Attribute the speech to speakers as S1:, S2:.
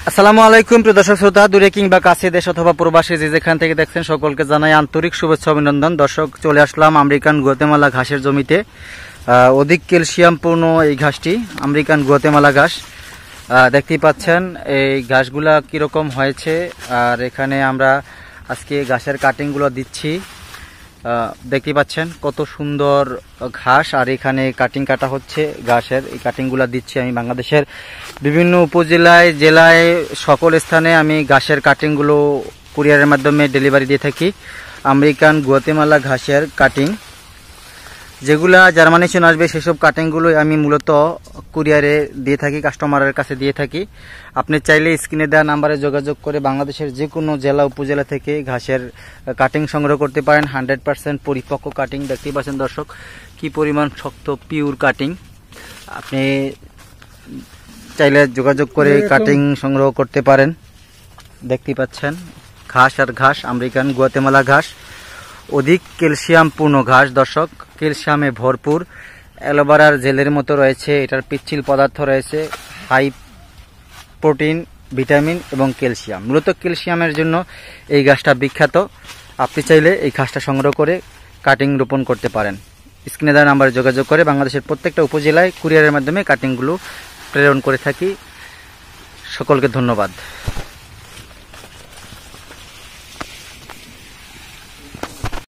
S1: আসসালামু আলাইকুম প্রিয় দর্শক শ্রোতা, দূরে কিংবা কাছে, দেশ অথবা প্রবাসী যে যেখান থেকে দেখছেন সকলকে জানাই আন্তরিক শুভেচ্ছা অভিনন্দন। দর্শক, চলে আসলাম আমেরিকান গুয়াতেমালা ঘাসের জমিতে। অধিক ক্যালসিয়ামপূর্ণ এই ঘাসটি আমেরিকান গুয়াতেমালা ঘাস। দেখতেই পাচ্ছেন এই ঘাসগুলা কীরকম হয়েছে, আর এখানে আমরা আজকে ঘাসের কাটিংগুলো দিচ্ছি। দেখতেই পাচ্ছেন কত সুন্দর ঘাস, আর এখানে কাটিং কাটা হচ্ছে ঘাসের। এই কাটিংগুলো দিচ্ছি আমি বাংলাদেশের বিভিন্ন উপজেলায়, জেলায়, সকল স্থানে আমি ঘাসের কাটিংগুলো কুরিয়ারের মাধ্যমে ডেলিভারি দিয়ে থাকি। আমেরিকান গুয়াতেমালা ঘাসের কাটিং, যেগুলা জার্মানি চলে আসবে, সেসব কাটিংগুলো আমি মূলত কুরিয়ারে দিয়ে থাকি, কাস্টমারের কাছে দিয়ে থাকি। আপনি চাইলে স্ক্রিনে দেওয়া নাম্বারে যোগাযোগ করে বাংলাদেশের যে কোনো জেলা উপজেলা থেকে ঘাসের কাটিং সংগ্রহ করতে পারেন। 100% পরিপক্ক কাটিং। দেখতেই পাচ্ছেন দর্শক কি পরিমাণ শক্ত পিওর কাটিং। আপনি চাইলে যোগাযোগ করে কাটিং সংগ্রহ করতে পারেন। দেখতেই পাচ্ছেন ঘাস আর ঘাস, আমেরিকান গুয়াতেমালা ঘাস, অধিক ক্যালসিয়ামপূর্ণ ঘাস। দর্শক, ক্যালসিয়ামে ভরপুর, অ্যালোভেরার জেলের মতো রয়েছে, এটার পিচ্ছিল পদার্থ রয়েছে, হাই প্রোটিন, ভিটামিন এবং ক্যালসিয়াম। মূলত ক্যালসিয়ামের জন্য এই ঘাসটা বিখ্যাত। আপনি চাইলে এই ঘাসটা সংগ্রহ করে কাটিং রোপণ করতে পারেন। স্ক্রিনে দেওয়া নাম্বারে যোগাযোগ করে বাংলাদেশের প্রত্যেকটা উপজেলায় কুরিয়ারের মাধ্যমে কাটিংগুলো প্রেরণ করে থাকি। সকলকে ধন্যবাদ।